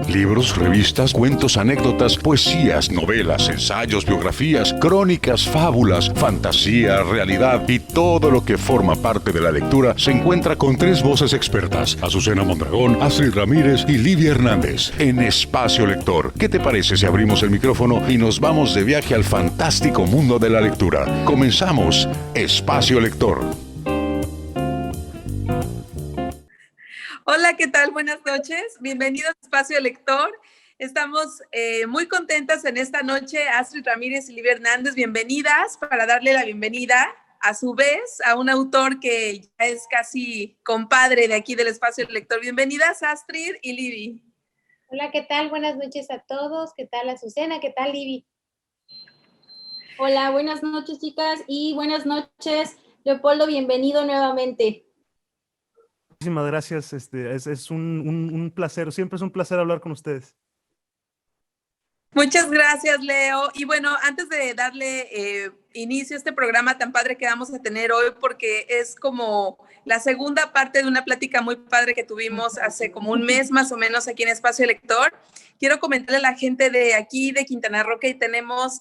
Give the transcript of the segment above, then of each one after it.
Libros, revistas, cuentos, anécdotas, poesías, novelas, ensayos, biografías, crónicas, fábulas, fantasía, realidad y todo lo que forma parte de la lectura se encuentra con tres voces expertas: Azucena Mondragón, Astrid Ramírez y Livia Hernández en Espacio Lector. ¿Qué te parece si abrimos el micrófono y nos vamos de viaje al fantástico mundo de la lectura? Comenzamos Espacio Lector. Hola, ¿qué tal? Buenas noches. Bienvenidos a Espacio Lector. Estamos muy contentas en esta noche, Astrid Ramírez y Livia Hernández. Bienvenidas, para darle la bienvenida a su vez a un autor que ya es casi compadre de aquí del Espacio Lector. Bienvenidas, Astrid y Livia. Hola, ¿qué tal? Buenas noches a todos. ¿Qué tal, Azucena? ¿Qué tal, Livia? Hola, buenas noches, chicas, y buenas noches, Leopoldo, bienvenido nuevamente. Muchísimas gracias, es un placer, siempre es un placer hablar con ustedes. Muchas gracias, Leo. Y bueno, antes de darle inicio a este programa tan padre que vamos a tener hoy, porque es como la segunda parte de una plática muy padre que tuvimos hace como un mes más o menos aquí en Espacio Lector, quiero comentarle a la gente de aquí, de Quintana Roo, que tenemos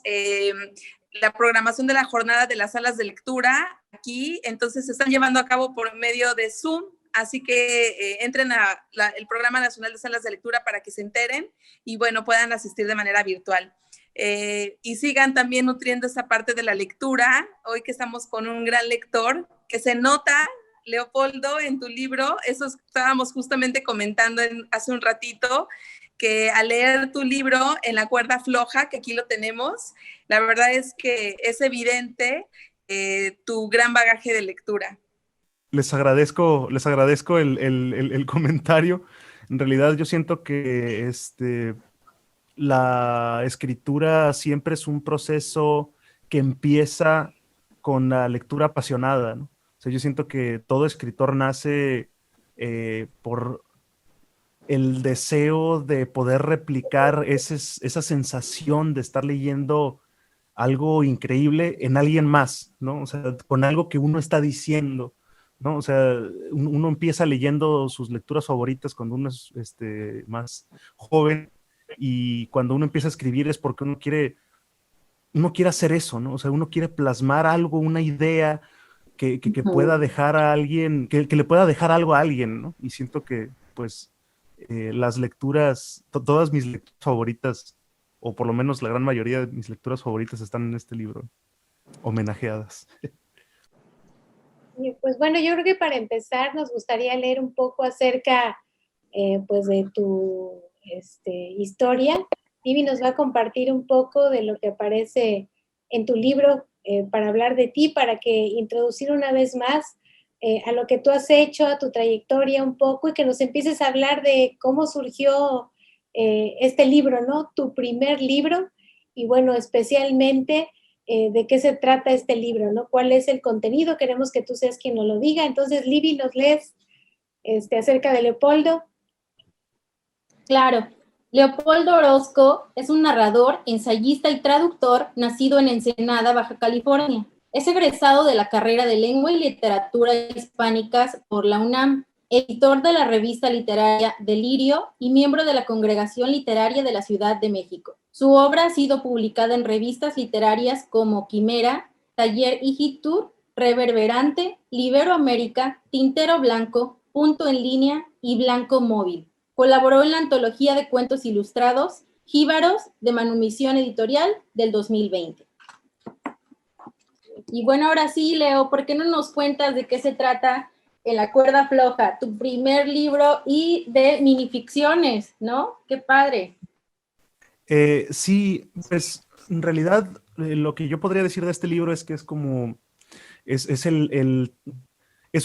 la programación de la jornada de las salas de lectura aquí, entonces se están llevando a cabo por medio de Zoom. Así que entren a el Programa Nacional de Salas de Lectura para que se enteren y, bueno, puedan asistir de manera virtual. Y sigan también nutriendo esa parte de la lectura. Hoy que estamos con un gran lector, que se nota, Leopoldo, en tu libro, eso estábamos justamente comentando hace un ratito, que al leer tu libro en la cuerda floja, que aquí lo tenemos, la verdad es que es evidente tu gran bagaje de lectura. Les agradezco el comentario. En realidad yo siento que la escritura siempre es un proceso que empieza con la lectura apasionada, ¿no? O sea, yo siento que todo escritor nace por el deseo de poder replicar esa sensación de estar leyendo algo increíble en alguien más, ¿no? O sea, con algo que uno está diciendo, ¿no? O sea, uno empieza leyendo sus lecturas favoritas cuando uno es más joven, y cuando uno empieza a escribir es porque uno quiere hacer eso, ¿no? O sea, uno quiere plasmar algo, una idea que pueda dejar a alguien, que le pueda dejar algo a alguien, ¿no? Y siento que, pues, las lecturas, todas mis lecturas favoritas, o por lo menos la gran mayoría de mis lecturas favoritas, están en este libro, homenajeadas. Pues bueno, yo creo que para empezar nos gustaría leer un poco acerca pues de tu historia. Vivi nos va a compartir un poco de lo que aparece en tu libro para hablar de ti, para que introducir una vez más a lo que tú has hecho, a tu trayectoria un poco, y que nos empieces a hablar de cómo surgió este libro, ¿no? Tu primer libro, y bueno, especialmente de qué se trata este libro, ¿no? ¿Cuál es el contenido? Queremos que tú seas quien nos lo diga. Entonces, Livia, ¿nos lees acerca de Leopoldo? Claro, Leopoldo Orozco es un narrador, ensayista y traductor nacido en Ensenada, Baja California. Es egresado de la carrera de Lengua y Literatura Hispánicas por la UNAM, editor de la revista literaria Delirio y miembro de la Congregación Literaria de la Ciudad de México. Su obra ha sido publicada en revistas literarias como Quimera, Taller Igitur, Reverberante, Libero América, Tintero Blanco, Punto en Línea y Blanco Móvil. Colaboró en la antología de cuentos ilustrados Jíbaros de Manumisión Editorial del 2020. Y bueno, ahora sí, Leo, ¿por qué no nos cuentas de qué se trata En la cuerda floja, tu primer libro y de minificciones, ¿no? ¡Qué padre! Sí, pues en realidad lo que yo podría decir de este libro es que es como, es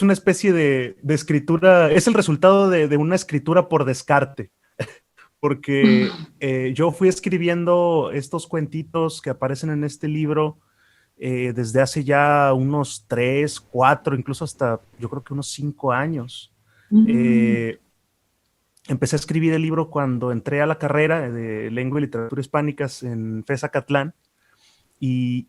una especie de escritura, es el resultado de una escritura por descarte, porque yo fui escribiendo estos cuentitos que aparecen en este libro desde hace ya unos 3, 4, incluso hasta yo creo que unos 5 años. Empecé a escribir el libro cuando entré a la carrera de Lengua y Literatura Hispánicas en FES Acatlán, y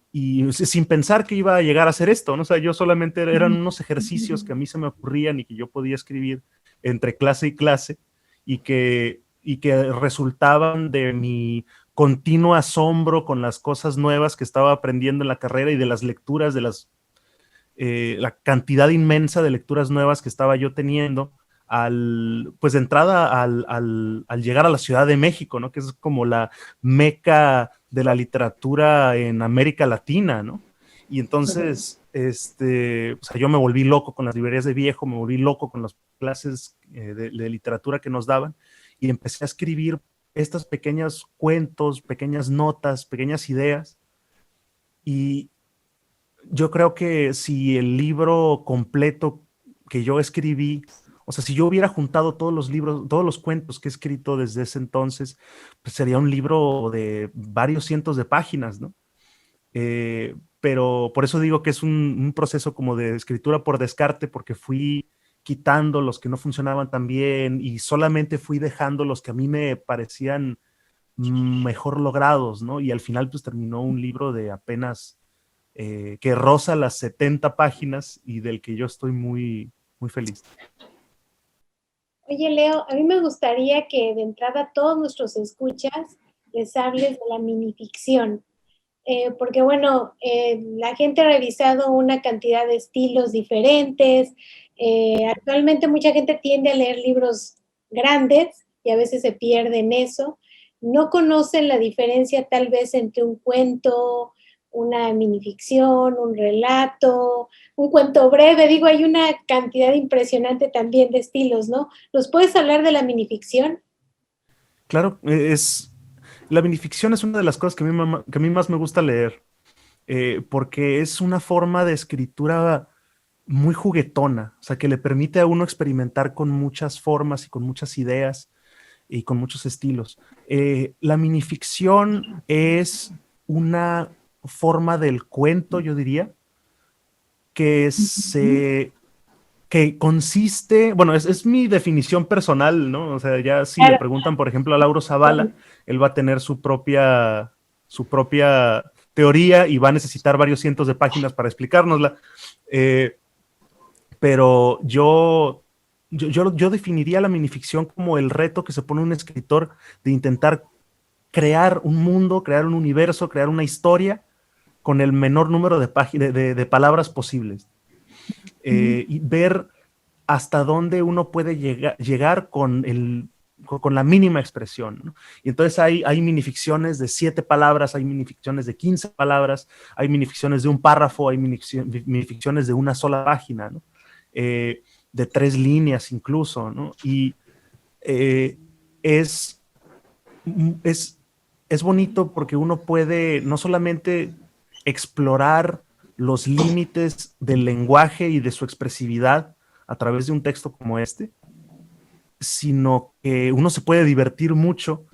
sin pensar que iba a llegar a hacer esto, ¿no? O sea, yo solamente eran unos ejercicios que a mí se me ocurrían y que yo podía escribir entre clase y clase, y y que resultaban de mi continuo asombro con las cosas nuevas que estaba aprendiendo en la carrera y de las lecturas, de la cantidad inmensa de lecturas nuevas que estaba yo teniendo pues de entrada al llegar a la Ciudad de México, ¿no? Que es como la meca de la literatura en América Latina, ¿no? Y entonces, o sea, yo me volví loco con las librerías de viejo, me volví loco con las clases de literatura que nos daban y empecé a escribir estos pequeños cuentos, pequeñas notas, pequeñas ideas. Y yo creo que si el libro completo que yo escribí, o sea, si yo hubiera juntado todos los libros, todos los cuentos que he escrito desde ese entonces, pues sería un libro de varios cientos de páginas, ¿no? Pero por eso digo que es un proceso como de escritura por descarte, porque fui quitando los que no funcionaban tan bien y solamente fui dejando los que a mí me parecían mejor logrados, ¿no? Y al final pues terminó un libro de apenas que roza las 70 páginas y del que yo estoy muy, muy feliz. Oye, Leo, a mí me gustaría que de entrada a todos nuestros escuchas les hables de la minificción. Porque bueno, la gente ha revisado una cantidad de estilos diferentes. Actualmente mucha gente tiende a leer libros grandes y a veces se pierde en eso. No conocen la diferencia tal vez entre un cuento, una minificción, un relato, un cuento breve. Digo, hay una cantidad impresionante también de estilos, ¿no? ¿Nos puedes hablar de la minificción? Claro, la minificción es una de las cosas que a mí más me gusta leer, porque es una forma de escritura muy juguetona, o sea, que le permite a uno experimentar con muchas formas y con muchas ideas y con muchos estilos. La minificción es una forma del cuento, yo diría, que consiste, bueno, es mi definición personal, ¿no? O sea, ya si le preguntan, por ejemplo, a Lauro Zavala, él va a tener su propia teoría y va a necesitar varios cientos de páginas para explicárnosla. Pero yo definiría la minificción como el reto que se pone un escritor de intentar crear un mundo, crear un universo, crear una historia con el menor número de palabras posibles. Y ver hasta dónde uno puede llegar con la mínima expresión, ¿no? Y entonces hay minificciones de 7 palabras, hay minificciones de 15 palabras, hay minificciones de un párrafo, hay minificciones de una sola página, ¿no? De 3 líneas incluso, ¿no? Y es bonito porque uno puede no solamente explorar los límites del lenguaje y de su expresividad a través de un texto como este, sino que uno se puede divertir mucho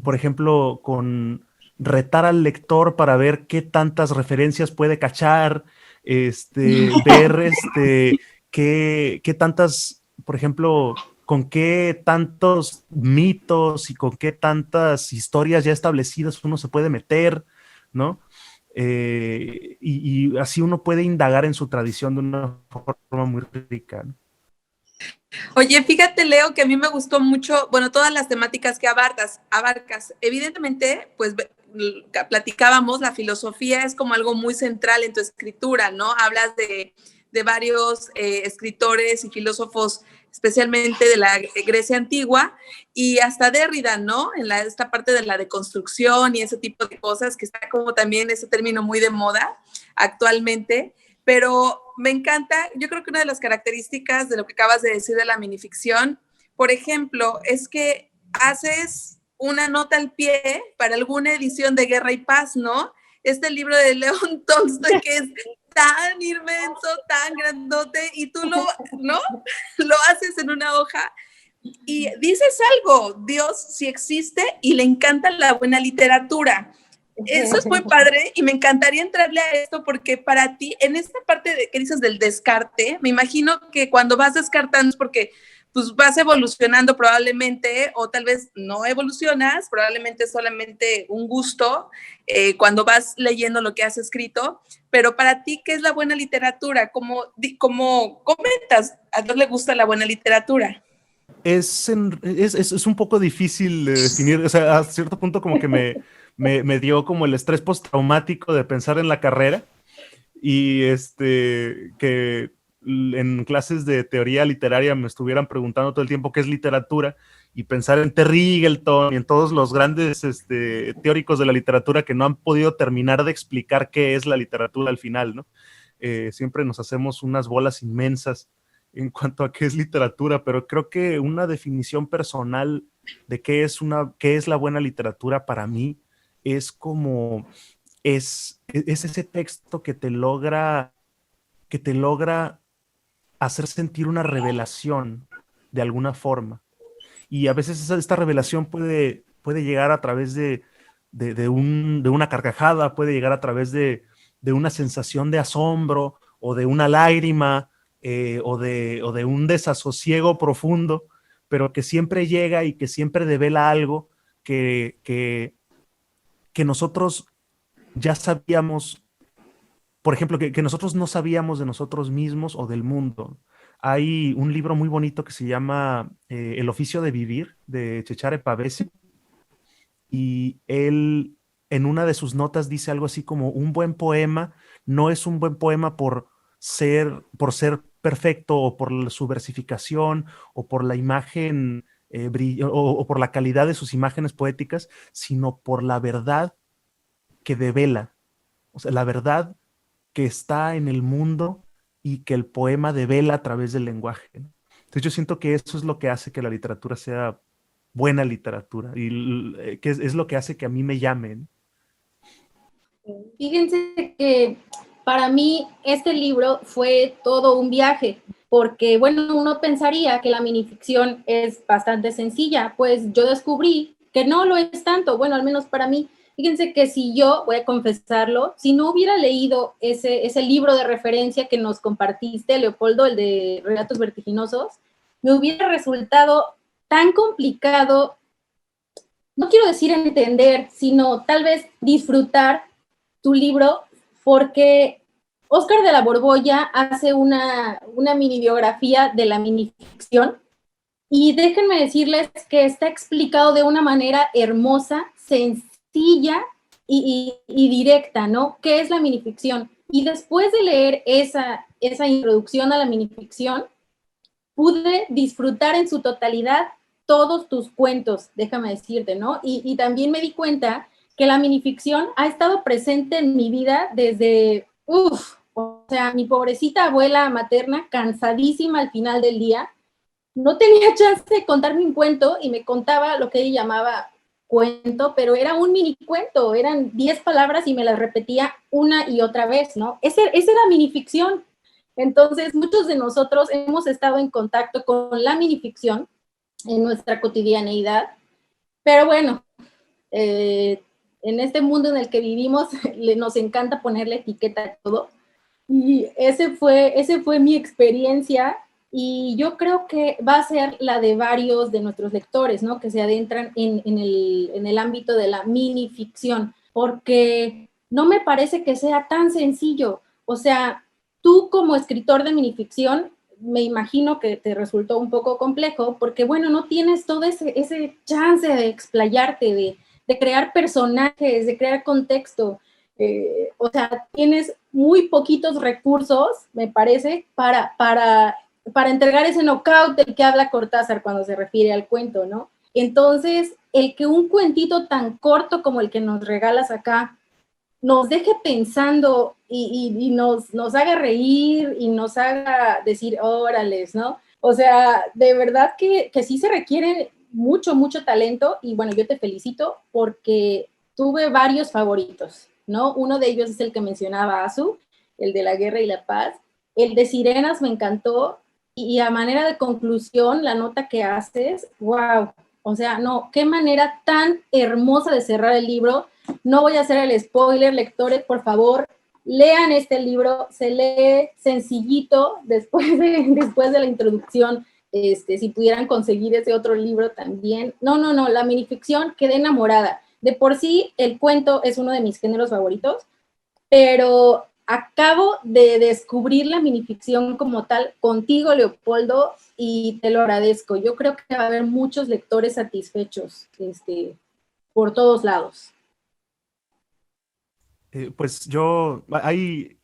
por ejemplo, con retar al lector para ver qué tantas referencias puede cachar, ver qué tantas, por ejemplo, con qué tantos mitos y con qué tantas historias ya establecidas uno se puede meter, ¿no? Y así uno puede indagar en su tradición de una forma muy rica, ¿no? Oye, fíjate, Leo, que a mí me gustó mucho, bueno, todas las temáticas que abarcas. Evidentemente, pues platicábamos, la filosofía es como algo muy central en tu escritura, ¿no? Hablas de varios escritores y filósofos, especialmente de la Grecia antigua, y hasta Derrida, ¿no? En esta parte de la deconstrucción y ese tipo de cosas, que está como también ese término muy de moda actualmente. Pero me encanta, yo creo que una de las características de lo que acabas de decir de la minificción, por ejemplo, es que haces una nota al pie para alguna edición de Guerra y Paz, ¿no? Este libro de León Tolstoy que es tan inmenso, tan grandote, y tú lo haces en una hoja y dices algo, Dios sí existe y le encanta la buena literatura. Eso es muy padre y me encantaría entrarle a esto porque para ti, en esta parte que dices del descarte, me imagino que cuando vas descartando es porque pues vas evolucionando probablemente, o tal vez no evolucionas, probablemente es solamente un gusto cuando vas leyendo lo que has escrito, pero para ti, ¿qué es la buena literatura? ¿Cómo comentas? ¿A Dios le gusta la buena literatura? es un poco difícil de definir, o sea, a cierto punto como que me dio como el estrés postraumático de pensar en la carrera y que en clases de teoría literaria me estuvieran preguntando todo el tiempo qué es literatura y pensar en Terry Eagleton y en todos los grandes teóricos de la literatura que no han podido terminar de explicar qué es la literatura al final, ¿no? Siempre nos hacemos unas bolas inmensas en cuanto a qué es literatura, pero creo que una definición personal de qué es la buena literatura para mí es como es ese texto que te logra hacer sentir una revelación de alguna forma. Y a veces esta revelación puede llegar a través de una carcajada, puede llegar a través de una sensación de asombro o de una lágrima o de un desasosiego profundo, pero que siempre llega y que siempre devela algo que nosotros ya sabíamos, por ejemplo, que nosotros no sabíamos de nosotros mismos o del mundo. Hay un libro muy bonito que se llama El oficio de vivir, de Cesare Pavese, y él en una de sus notas dice algo así como: un buen poema no es un buen poema por ser perfecto o por su versificación o por la imagen o por la calidad de sus imágenes poéticas, sino por la verdad que devela, o sea, la verdad que está en el mundo y que el poema devela a través del lenguaje, ¿no? Entonces yo siento que eso es lo que hace que la literatura sea buena literatura y que es lo que hace que a mí me llamen. Fíjense que para mí este libro fue todo un viaje, porque bueno, uno pensaría que la minificción es bastante sencilla, pues yo descubrí que no lo es tanto, bueno, al menos para mí. Fíjense que si yo, voy a confesarlo, si no hubiera leído ese libro de referencia que nos compartiste, Leopoldo, el de Relatos Vertiginosos, me hubiera resultado tan complicado, no quiero decir entender, sino tal vez disfrutar tu libro, porque Óscar de la Borbolla hace una mini biografía de la minificción y déjenme decirles que está explicado de una manera hermosa, sencilla y directa, ¿no? ¿Qué es la minificción? Y después de leer esa introducción a la minificción, pude disfrutar en su totalidad todos tus cuentos, déjame decirte, ¿no? Y también me di cuenta que la minificción ha estado presente en mi vida desde, o sea, mi pobrecita abuela materna, cansadísima al final del día, no tenía chance de contarme un cuento y me contaba lo que ella llamaba cuento, pero era un mini cuento, eran 10 palabras y me las repetía una y otra vez, ¿no? Esa era minificción. Entonces, muchos de nosotros hemos estado en contacto con la minificción en nuestra cotidianeidad, pero bueno, en este mundo en el que vivimos nos encanta ponerle etiqueta a todo, y ese fue mi experiencia, y yo creo que va a ser la de varios de nuestros lectores, ¿no? Que se adentran en el ámbito de la minificción, porque no me parece que sea tan sencillo. O sea, tú como escritor de minificción, me imagino que te resultó un poco complejo, porque bueno, no tienes todo ese chance de explayarte, de crear personajes, de crear contexto. O sea, tienes muy poquitos recursos, me parece, para entregar ese knockout del que habla Cortázar cuando se refiere al cuento, ¿no? Entonces, el que un cuentito tan corto como el que nos regalas acá nos deje pensando y nos haga reír y nos haga decir, órales, ¿no? O sea, de verdad que sí se requiere mucho, mucho talento, y bueno, yo te felicito porque tuve varios favoritos, ¿no? Uno de ellos es el que mencionaba Azu, el de la guerra y la paz. El de Sirenas me encantó, y a manera de conclusión, la nota que haces, wow, o sea, no, qué manera tan hermosa de cerrar el libro. No voy a hacer el spoiler, lectores, por favor, lean este libro, se lee sencillito después de la introducción. Si pudieran conseguir ese otro libro también. No, la minificción, quedé enamorada. De por sí, el cuento es uno de mis géneros favoritos, pero acabo de descubrir la minificción como tal contigo, Leopoldo, y te lo agradezco. Yo creo que va a haber muchos lectores satisfechos por todos lados. Pues yo, ahí,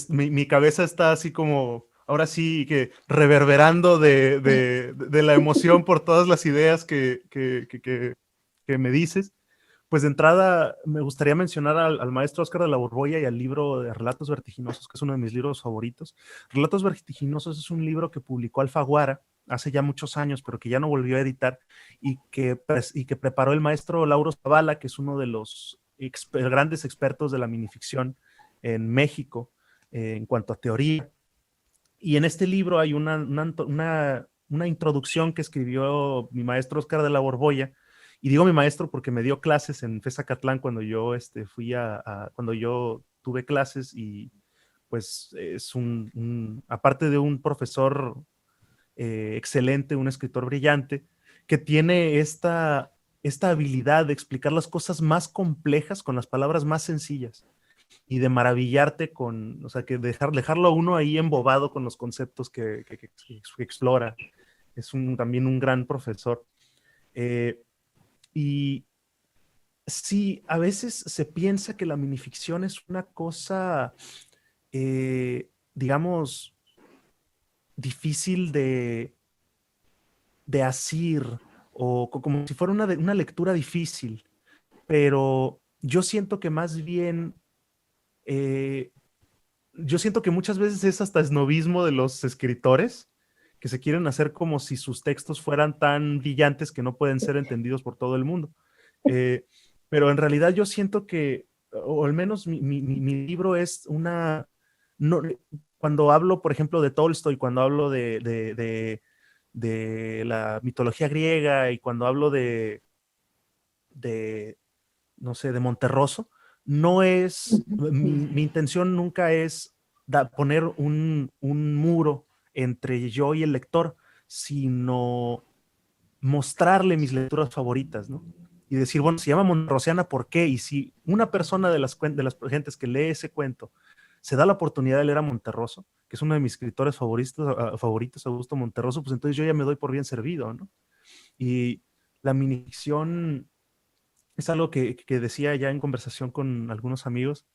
mi cabeza está así como, ahora sí que reverberando de la emoción por todas las ideas que me dices. Pues de entrada me gustaría mencionar al maestro Óscar de la Borbolla y al libro de Relatos Vertiginosos, que es uno de mis libros favoritos. Relatos Vertiginosos es un libro que publicó Alfaguara hace ya muchos años, pero que ya no volvió a editar y que preparó el maestro Lauro Zavala, que es uno de los grandes expertos de la minificción en México en cuanto a teoría. Y en este libro hay una introducción que escribió mi maestro Óscar de la Borbolla, y digo mi maestro porque me dio clases en FESACatlán cuando yo cuando yo tuve clases, y pues es aparte de un profesor excelente, un escritor brillante, que tiene esta habilidad de explicar las cosas más complejas con las palabras más sencillas y de maravillarte o sea, que dejarlo a uno ahí embobado con los conceptos que explora. Es también un gran profesor. Y sí, a veces se piensa que la minificción es una cosa, digamos, difícil de asir, o como si fuera una lectura difícil, pero yo siento que más bien, yo siento que muchas veces es hasta esnovismo de los escritores, que se quieren hacer como si sus textos fueran tan brillantes que no pueden ser entendidos por todo el mundo. Eh, pero en realidad yo siento que, o al menos mi libro es no, cuando hablo, por ejemplo, de Tolstoy, cuando hablo de la mitología griega, y cuando hablo de no sé, de Monterroso, no es, mi intención nunca es poner un muro entre yo y el lector, sino mostrarle mis lecturas favoritas, ¿no? Y decir, bueno, se llama Monterrosiana, ¿por qué? Y si una persona de las gentes que lee ese cuento se da la oportunidad de leer a Monterroso, que es uno de mis escritores favoritos, Augusto Monterroso, pues entonces yo ya me doy por bien servido, ¿no? Y la minificción es algo que decía ya en conversación con algunos amigos,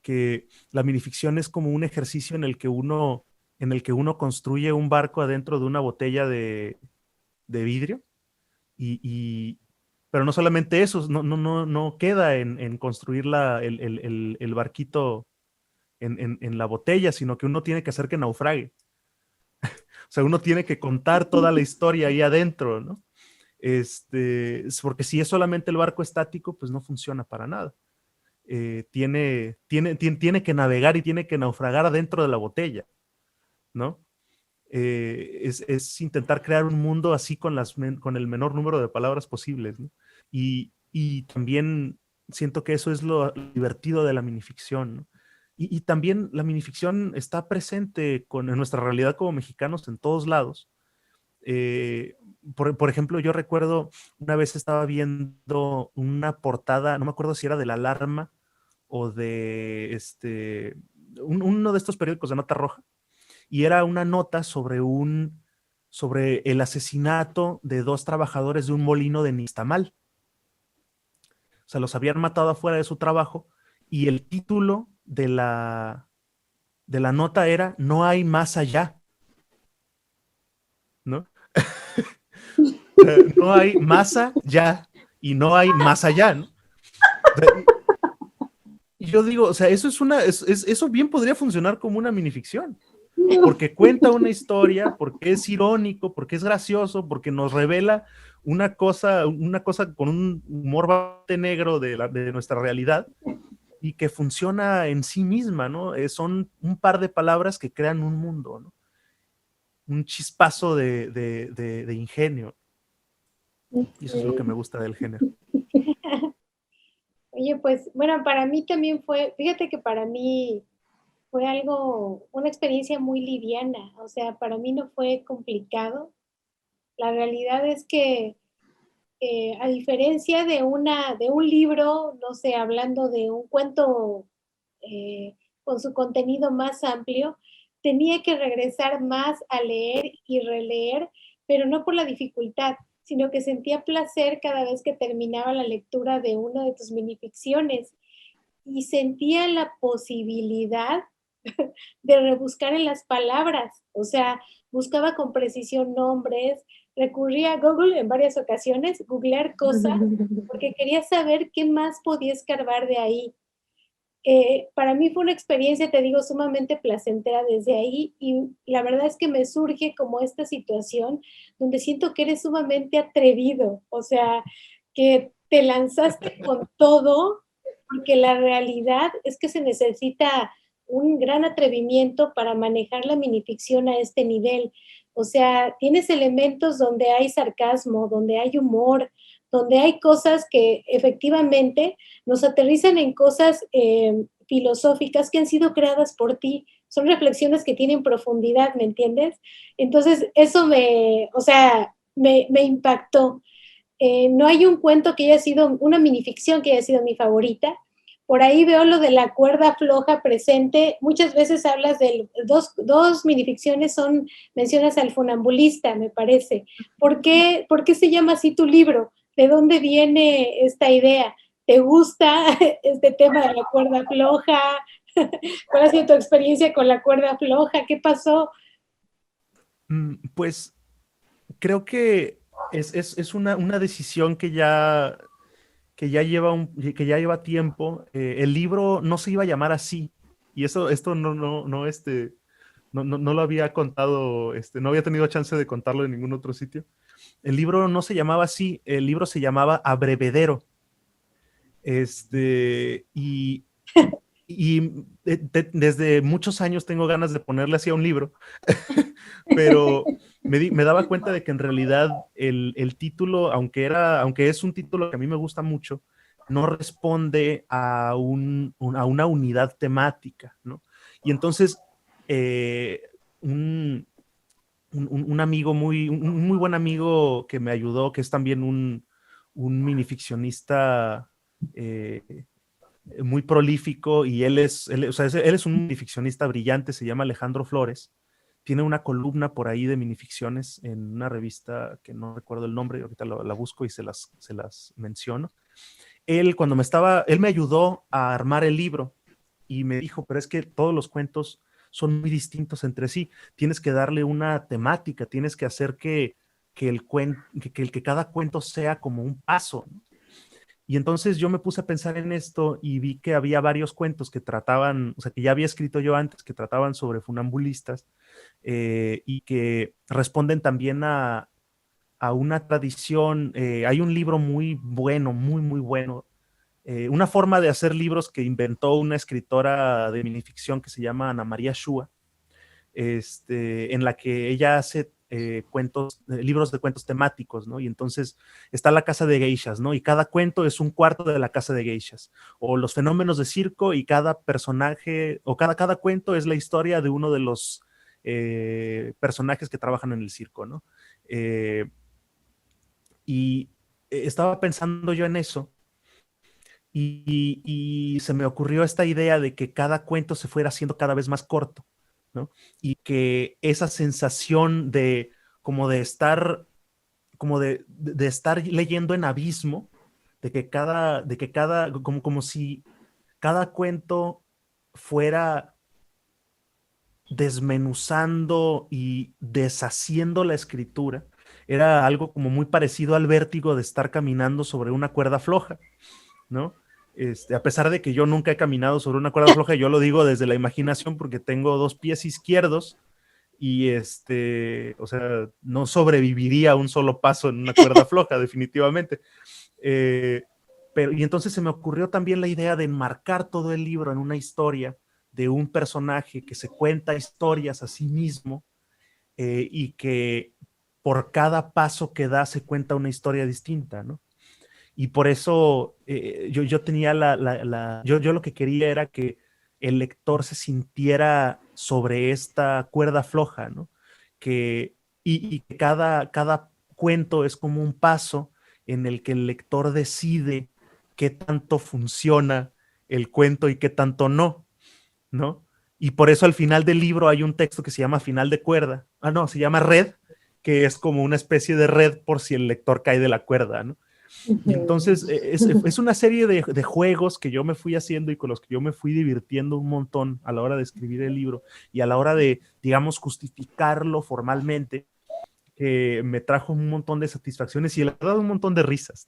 que la minificción es como un ejercicio en el que uno construye un barco adentro de una botella de vidrio, y pero no solamente eso, no queda en construir el barquito en la botella, sino que uno tiene que hacer que naufrague. O sea, uno tiene que contar toda la historia ahí adentro, ¿no? Porque si es solamente el barco estático, pues no funciona para nada. Tiene que navegar y tiene que naufragar adentro de la botella, ¿no? Es intentar crear un mundo así con el menor número de palabras posibles, ¿no? Y también siento que eso es lo divertido de la minificción, ¿no? Y también la minificción está presente en nuestra realidad como mexicanos en todos lados. Por ejemplo, yo recuerdo una vez estaba viendo una portada, no me acuerdo si era de La Alarma o de uno de estos periódicos de nota roja, y era una nota sobre el asesinato de dos trabajadores de un molino de Nixtamal. O sea, los habían matado afuera de su trabajo, y el título de la nota era "No hay más allá", ¿no? No hay masa ya y no hay más allá, ¿no? O sea, y yo digo, o sea, eso bien podría funcionar como una minificción, porque cuenta una historia, porque es irónico, porque es gracioso, porque nos revela una cosa con un humor bastante negro de nuestra realidad, y que funciona en sí misma, ¿no? Son un par de palabras que crean un mundo, ¿no? Un chispazo de ingenio. Y eso es lo que me gusta del género. Oye, pues bueno, para mí también fíjate que para mí fue una experiencia muy liviana, o sea, para mí no fue complicado. La realidad es que a diferencia de un libro, no sé, hablando de un cuento con su contenido más amplio, tenía que regresar más a leer y releer, pero no por la dificultad, sino que sentía placer cada vez que terminaba la lectura de una de tus minificciones y sentía la posibilidad de rebuscar en las palabras, o sea, buscaba con precisión nombres, recurría a Google en varias ocasiones, googlear cosas, porque quería saber qué más podía escarbar de ahí. Para mí fue una experiencia, te digo, sumamente placentera desde ahí y la verdad es que me surge como esta situación donde siento que eres sumamente atrevido, o sea, que te lanzaste con todo, porque la realidad es que se necesita un gran atrevimiento para manejar la minificción a este nivel. O sea, tienes elementos donde hay sarcasmo, donde hay humor, donde hay cosas que efectivamente nos aterrizan en cosas filosóficas que han sido creadas por ti. Son reflexiones que tienen profundidad, ¿me entiendes? Entonces, eso o sea, me impactó. No hay un cuento que haya sido, una minificción que haya sido mi favorita. Por ahí veo lo de la cuerda floja presente. Muchas veces hablas de dos minificciones, mencionas al funambulista, me parece. ¿Por qué se llama así tu libro? ¿De dónde viene esta idea? ¿Te gusta este tema de la cuerda floja? ¿Cuál ha sido tu experiencia con la cuerda floja? ¿Qué pasó? Pues creo que es una decisión que ya lleva tiempo. El libro no se iba a llamar así, y esto no lo había contado, no había tenido chance de contarlo en ningún otro sitio. El libro no se llamaba así, el libro se llamaba Abrevedero. Y desde muchos años tengo ganas de ponerle así a un libro, pero me daba cuenta de que en realidad el título, aunque es un título que a mí me gusta mucho, no responde a una unidad temática, ¿no? Y entonces, un amigo un muy buen amigo que me ayudó, que es también un minificcionista muy prolífico, y él es un minificcionista brillante, se llama Alejandro Flores. Tiene una columna por ahí de minificciones en una revista que no recuerdo el nombre, ahorita la busco y se las menciono. Él me ayudó a armar el libro y me dijo, pero es que todos los cuentos son muy distintos entre sí, tienes que darle una temática, tienes que hacer que cada cuento sea como un paso, ¿no? Y entonces yo me puse a pensar en esto y vi que había varios cuentos que trataban, o sea, que ya había escrito yo antes, que trataban sobre funambulistas, y que responden también a una tradición. Hay un libro muy bueno, muy, muy bueno, una forma de hacer libros que inventó una escritora de minificción que se llama Ana María Shua, en la que ella hace libros de cuentos temáticos, ¿no? Y entonces está la casa de geishas, ¿no? Y cada cuento es un cuarto de la casa de geishas, o los fenómenos de circo, y cada personaje, o cada cuento es la historia de uno de los personajes que trabajan en el circo, ¿no? Y estaba pensando yo en eso, y se me ocurrió esta idea de que cada cuento se fuera haciendo cada vez más corto, ¿no? Y que esa sensación de estar, de estar leyendo en abismo, como si cada cuento fuera desmenuzando y deshaciendo la escritura. Era algo como muy parecido al vértigo de estar caminando sobre una cuerda floja, ¿no? A pesar de que yo nunca he caminado sobre una cuerda floja, yo lo digo desde la imaginación porque tengo 2 pies izquierdos y o sea, no sobreviviría a un solo paso en una cuerda floja, definitivamente. Y entonces se me ocurrió también la idea de enmarcar todo el libro en una historia de un personaje que se cuenta historias a sí mismo, y que por cada paso que da se cuenta una historia distinta, ¿no? Y por eso yo tenía yo lo que quería era que el lector se sintiera sobre esta cuerda floja, ¿no? Y que cada cuento es como un paso en el que el lector decide qué tanto funciona el cuento y qué tanto no, ¿no? Y por eso al final del libro hay un texto que se llama Final de cuerda. Ah, no, se llama Red, que es como una especie de red por si el lector cae de la cuerda, ¿no? Y entonces es una serie de juegos que yo me fui haciendo y con los que yo me fui divirtiendo un montón a la hora de escribir el libro y a la hora de, digamos, justificarlo formalmente, que me trajo un montón de satisfacciones y la verdad un montón de risas.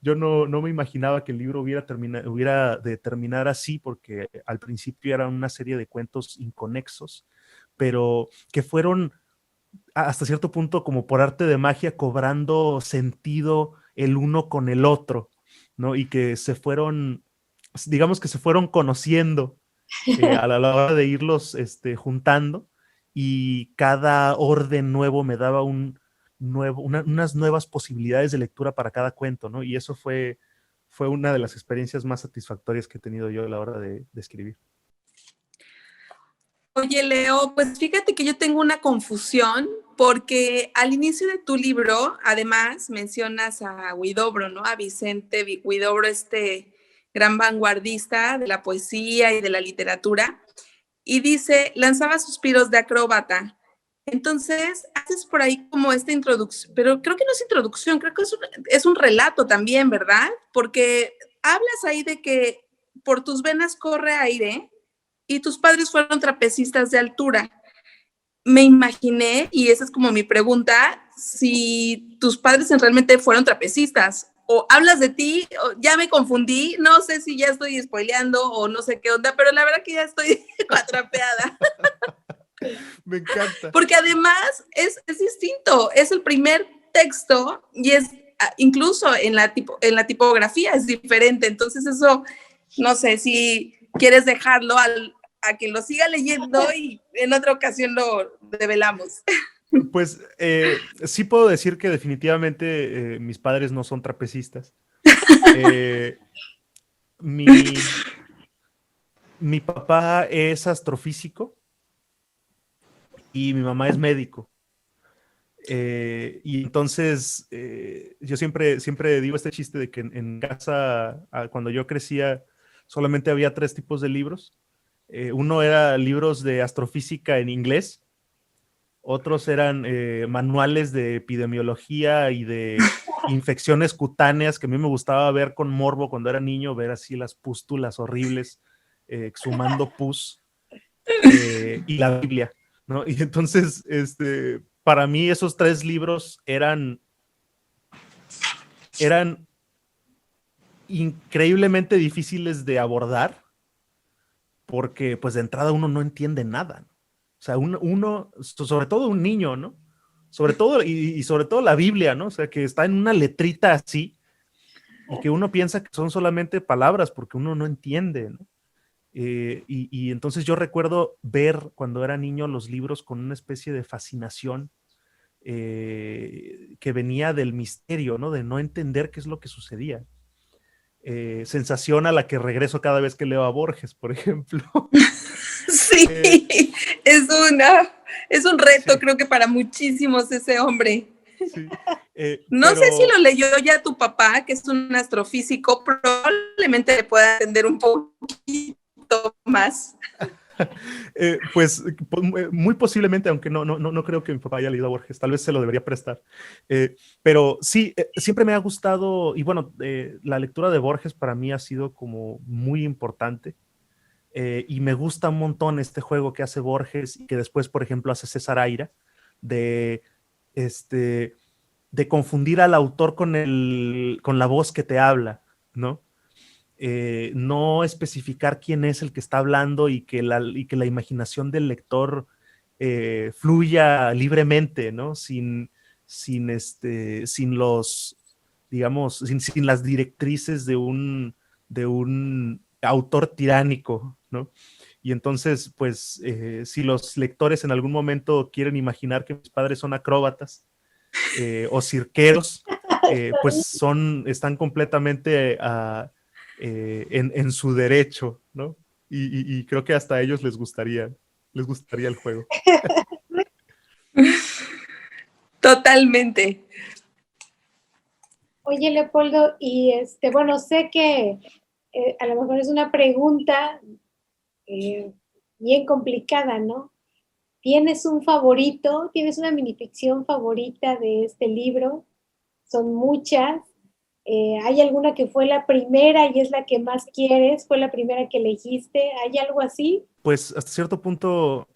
Yo no me imaginaba que el libro hubiera de terminar así, porque al principio era una serie de cuentos inconexos, pero que fueron hasta cierto punto como por arte de magia cobrando sentido el uno con el otro, ¿no? Y que se fueron, digamos que se fueron conociendo a la hora de irlos juntando, y cada orden nuevo me daba unas nuevas posibilidades de lectura para cada cuento, ¿no? Y eso fue una de las experiencias más satisfactorias que he tenido yo a la hora de escribir. Oye, Leo, pues fíjate que yo tengo una confusión porque al inicio de tu libro, además, mencionas a Huidobro, ¿no? A Vicente Huidobro, este gran vanguardista de la poesía y de la literatura, y dice, lanzaba suspiros de acróbata. Entonces, haces por ahí como esta introducción, pero creo que no es introducción, creo que es un relato también, ¿verdad? Porque hablas ahí de que por tus venas corre aire y tus padres fueron trapecistas de altura. Me imaginé, y esa es como mi pregunta, si tus padres realmente fueron trapecistas, o hablas de ti, o ya me confundí, no sé si ya estoy spoileando o no sé qué onda, pero la verdad que ya estoy atrapeada. Me encanta. Porque además es distinto, es el primer texto y es incluso en la tipografía es diferente, entonces eso, no sé si quieres dejarlo a que lo siga leyendo y en otra ocasión lo develamos. Pues sí puedo decir que definitivamente mis padres no son trapecistas. Mi papá es astrofísico y mi mamá es médico. Y entonces yo siempre digo este chiste de que en casa, cuando yo crecía, solamente había 3 tipos de libros. Uno era libros de astrofísica en inglés, otros eran manuales de epidemiología y de infecciones cutáneas, que a mí me gustaba ver con morbo cuando era niño, ver así las pústulas horribles, exhumando pus, y la Biblia, ¿no? Y entonces, para mí esos 3 libros eran increíblemente difíciles de abordar, porque pues de entrada uno no entiende nada, ¿no? O sea, uno, sobre todo un niño, ¿no? Sobre todo, y sobre todo la Biblia, ¿no? O sea, que está en una letrita así, y que uno piensa que son solamente palabras, porque uno no entiende, ¿no? Y entonces yo recuerdo ver cuando era niño los libros con una especie de fascinación que venía del misterio, ¿no? De no entender qué es lo que sucedía. Sensación a la que regreso cada vez que leo a Borges, por ejemplo. Sí, es un reto, sí. Creo que para muchísimos ese hombre. Sí. No sé si lo leyó ya tu papá, que es un astrofísico, probablemente le pueda entender un poquito más. Pues muy posiblemente, aunque no creo que mi papá haya leído a Borges, tal vez se lo debería prestar. Pero sí, siempre me ha gustado, y bueno, la lectura de Borges para mí ha sido como muy importante. Y me gusta un montón este juego que hace Borges y que después, por ejemplo, hace César Aira, de confundir al autor con la voz que te habla, ¿no? No especificar quién es el que está hablando y que la imaginación del lector fluya libremente, ¿no? Sin los, digamos, sin las directrices de un autor tiránico, ¿no? Y entonces, pues, si los lectores en algún momento quieren imaginar que mis padres son acróbatas o cirqueros, pues están completamente en su derecho, ¿no? Y creo que hasta a ellos les gustaría el juego. Totalmente. Oye, Leopoldo, y bueno, sé que a lo mejor es una pregunta bien complicada, ¿no? ¿Tienes un favorito? ¿Tienes una minificción favorita de este libro? Son muchas. ¿Hay alguna que fue la primera y es la que más quieres? ¿Fue la primera que elegiste? ¿Hay algo así? Pues hasta cierto punto,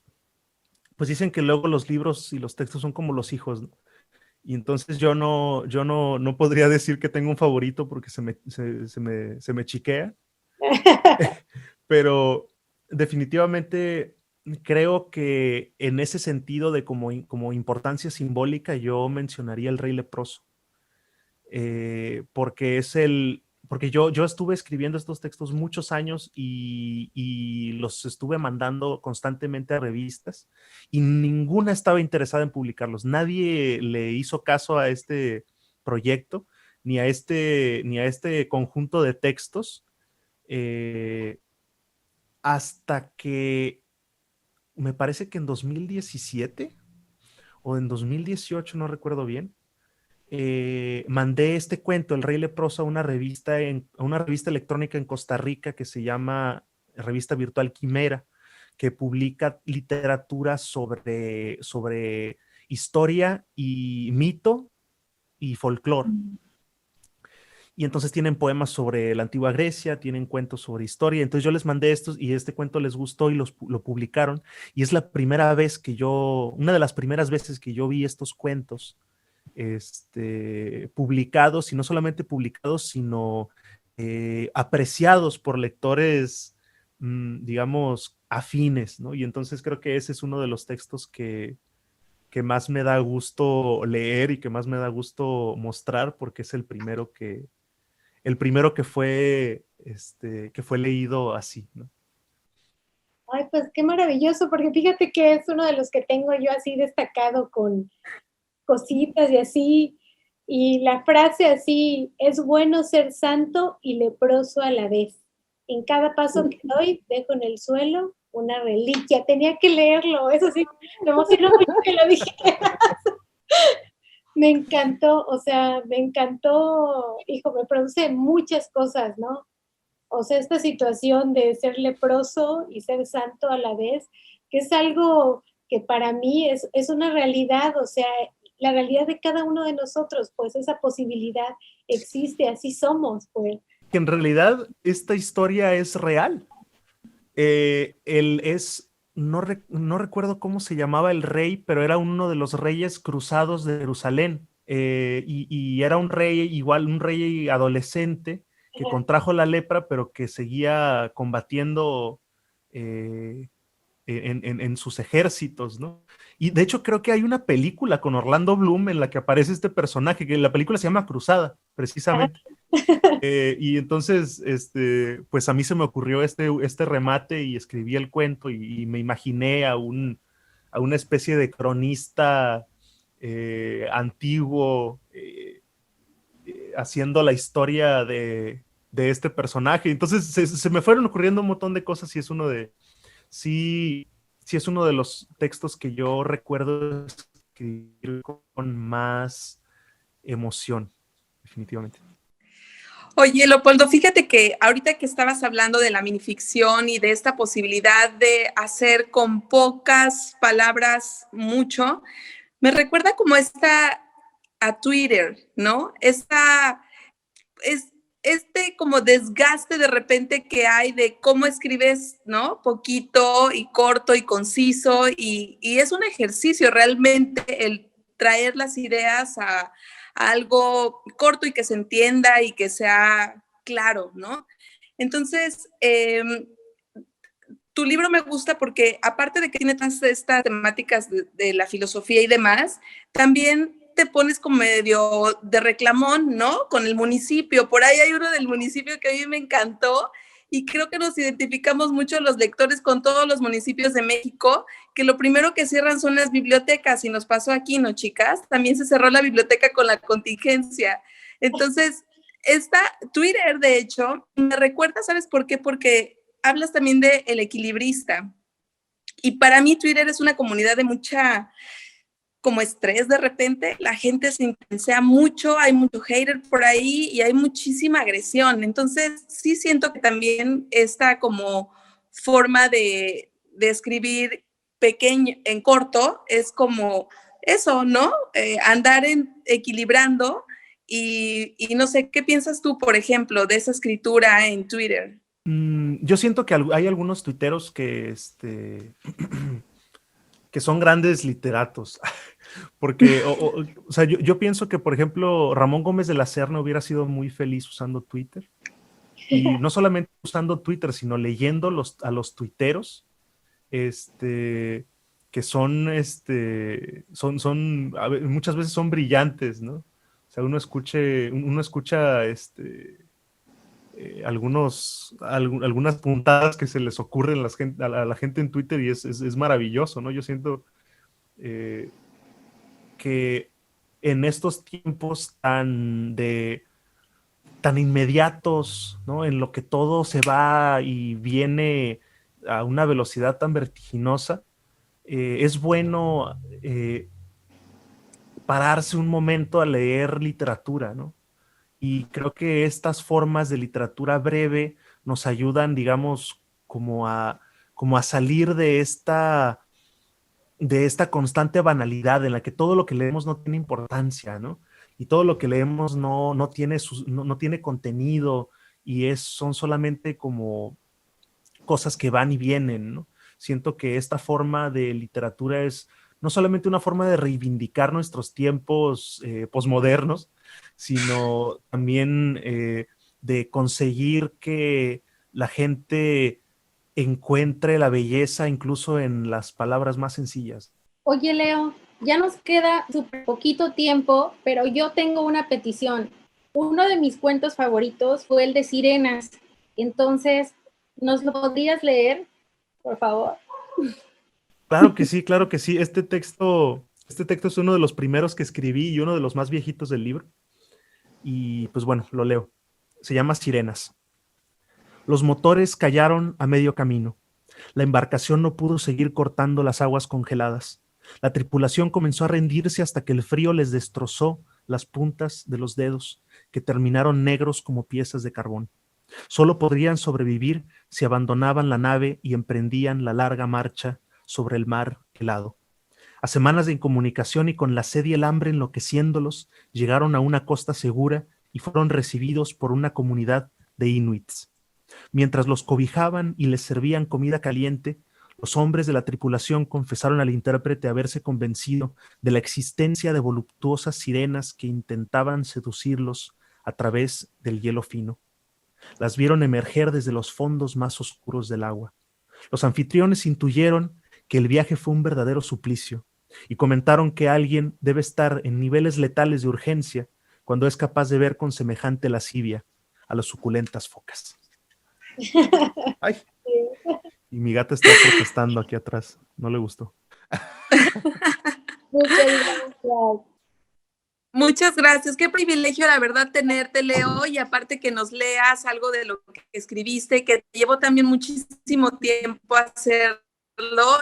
pues dicen que luego los libros y los textos son como los hijos, ¿no? Y entonces yo no podría decir que tengo un favorito porque se me chiquea, pero definitivamente creo que en ese sentido de como importancia simbólica yo mencionaría El Rey Leproso. Porque yo estuve escribiendo estos textos muchos años y los estuve mandando constantemente a revistas y ninguna estaba interesada en publicarlos. Nadie le hizo caso a este proyecto ni a este conjunto de textos, hasta que me parece que en 2017 o en 2018, no recuerdo bien, mandé este cuento, El Rey Leproso, a una revista electrónica en Costa Rica que se llama Revista Virtual Quimera, que publica literatura sobre historia y mito y folclore. Y entonces tienen poemas sobre la antigua Grecia, tienen cuentos sobre historia. Entonces yo les mandé estos y este cuento les gustó y lo publicaron. Y es una de las primeras veces que yo vi estos cuentos publicados, y no solamente publicados, sino apreciados por lectores, digamos, afines, ¿no? Y entonces creo que ese es uno de los textos que más me da gusto leer y que más me da gusto mostrar, porque es el primero que fue leído así, ¿no? Ay, pues qué maravilloso, porque fíjate que es uno de los que tengo yo así destacado con cositas y así, y la frase así, es bueno ser santo y leproso a la vez. En cada paso que doy, dejo en el suelo una reliquia. Tenía que leerlo, eso sí, me emocionó mucho que lo dije. Me encantó, o sea, me encantó, hijo, me produce muchas cosas, ¿no? O sea, esta situación de ser leproso y ser santo a la vez, que es algo que para mí es una realidad, o sea, la realidad de cada uno de nosotros, pues esa posibilidad existe, así somos, pues. Que en realidad esta historia es real. No recuerdo cómo se llamaba el rey, pero era uno de los reyes cruzados de Jerusalén. Y era un rey, igual un rey adolescente que contrajo la lepra, pero que seguía combatiendo en sus ejércitos, ¿no? Y de hecho creo que hay una película con Orlando Bloom en la que aparece este personaje, que la película se llama Cruzada, precisamente. Y entonces, pues a mí se me ocurrió este remate y escribí el cuento y me imaginé a una especie de cronista antiguo haciendo la historia de este personaje. Entonces se me fueron ocurriendo un montón de cosas y sí es uno de los textos que yo recuerdo escribir con más emoción, definitivamente. Oye, Leopoldo, fíjate que ahorita que estabas hablando de la minificción y de esta posibilidad de hacer con pocas palabras mucho, me recuerda como a Twitter, ¿no? Es como desgaste de repente que hay de cómo escribes, ¿no? Poquito y corto y conciso, y es un ejercicio realmente el traer las ideas a algo corto y que se entienda y que sea claro, ¿no? Entonces, tu libro me gusta porque aparte de que tiene todas estas temáticas de la filosofía y demás, también te pones como medio de reclamón, ¿no? Con el municipio. Por ahí hay uno del municipio que a mí me encantó y creo que nos identificamos mucho los lectores con todos los municipios de México, que lo primero que cierran son las bibliotecas y nos pasó aquí, ¿no, chicas? También se cerró la biblioteca con la contingencia. Entonces, Twitter, de hecho, me recuerda, ¿sabes por qué? Porque hablas también de El Equilibrista. Y para mí Twitter es una comunidad de mucha como estrés de repente, la gente se intensea mucho, hay mucho hater por ahí y hay muchísima agresión. Entonces, sí siento que también esta como forma de de escribir pequeño, en corto, es como eso, ¿no? Andar equilibrando y no sé, ¿qué piensas tú, por ejemplo, de esa escritura en Twitter? Yo siento que hay algunos tuiteros que, que son grandes literatos, porque, o sea, yo pienso que, por ejemplo, Ramón Gómez de la Serna hubiera sido muy feliz usando Twitter, y no solamente usando Twitter, sino leyendo a los tuiteros, que son, muchas veces son brillantes, ¿no? O sea, uno escucha, algunas puntadas que se les ocurren a la gente en Twitter y es maravilloso, ¿no? Yo siento que en estos tiempos tan inmediatos, ¿no? En lo que todo se va y viene a una velocidad tan vertiginosa, es bueno pararse un momento a leer literatura, ¿no? Y creo que estas formas de literatura breve nos ayudan, digamos, como a salir de esta constante banalidad en la que todo lo que leemos no tiene importancia, ¿no? Y todo lo que leemos no tiene contenido y son solamente como cosas que van y vienen, ¿no? Siento que esta forma de literatura es no solamente una forma de reivindicar nuestros tiempos posmodernos, sino también de conseguir que la gente encuentre la belleza incluso en las palabras más sencillas. Oye, Leo, ya nos queda súper poquito tiempo, pero yo tengo una petición. Uno de mis cuentos favoritos fue el de Sirenas. Entonces, ¿nos lo podrías leer, por favor? Claro que sí, claro que sí. Este texto es uno de los primeros que escribí y uno de los más viejitos del libro. Y pues bueno, lo leo. Se llama Sirenas. Los motores callaron a medio camino. La embarcación no pudo seguir cortando las aguas congeladas. La tripulación comenzó a rendirse hasta que el frío les destrozó las puntas de los dedos, que terminaron negros como piezas de carbón. Solo podrían sobrevivir si abandonaban la nave y emprendían la larga marcha sobre el mar helado. A semanas de incomunicación y con la sed y el hambre enloqueciéndolos, llegaron a una costa segura y fueron recibidos por una comunidad de inuits. Mientras los cobijaban y les servían comida caliente, los hombres de la tripulación confesaron al intérprete haberse convencido de la existencia de voluptuosas sirenas que intentaban seducirlos a través del hielo fino. Las vieron emerger desde los fondos más oscuros del agua. Los anfitriones intuyeron que el viaje fue un verdadero suplicio y comentaron que alguien debe estar en niveles letales de urgencia cuando es capaz de ver con semejante lascivia a las suculentas focas. Ay. Y mi gata está protestando aquí atrás. No le gustó. Muchas gracias. Muchas gracias. Qué privilegio, la verdad, tenerte, Leo, y aparte que nos leas algo de lo que escribiste, que llevó también muchísimo tiempo hacerlo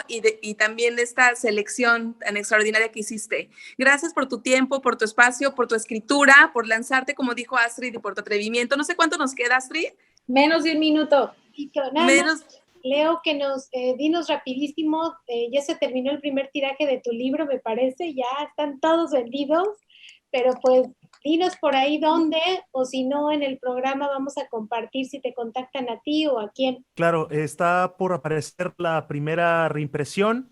y también esta selección tan extraordinaria que hiciste. Gracias por tu tiempo, por tu espacio, por tu escritura, por lanzarte, como dijo Astrid, y por tu atrevimiento. No sé cuánto nos queda, Astrid. Menos de un minuto. Menos. Leo, que dinos rapidísimo, ya se terminó el primer tiraje de tu libro, me parece, ya están todos vendidos, pero pues dinos por ahí dónde, o si no, en el programa vamos a compartir si te contactan a ti o a quién. Claro, está por aparecer la primera reimpresión.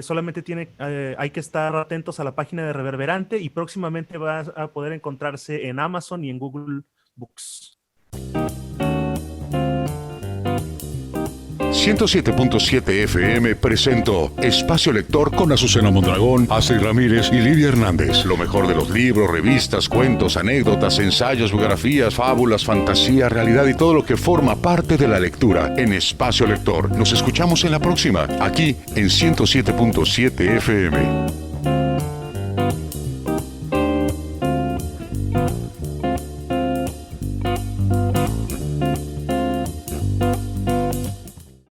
Solamente hay que estar atentos a la página de Reverberante y próximamente va a poder encontrarse en Amazon y en Google Books. 107.7 FM presentó Espacio Lector con Azucena Mondragón, Astrid Ramírez y Lidia Hernández. Lo mejor de los libros, revistas, cuentos, anécdotas, ensayos, biografías, fábulas, fantasía, realidad y todo lo que forma parte de la lectura en Espacio Lector. Nos escuchamos en la próxima, aquí en 107.7 FM.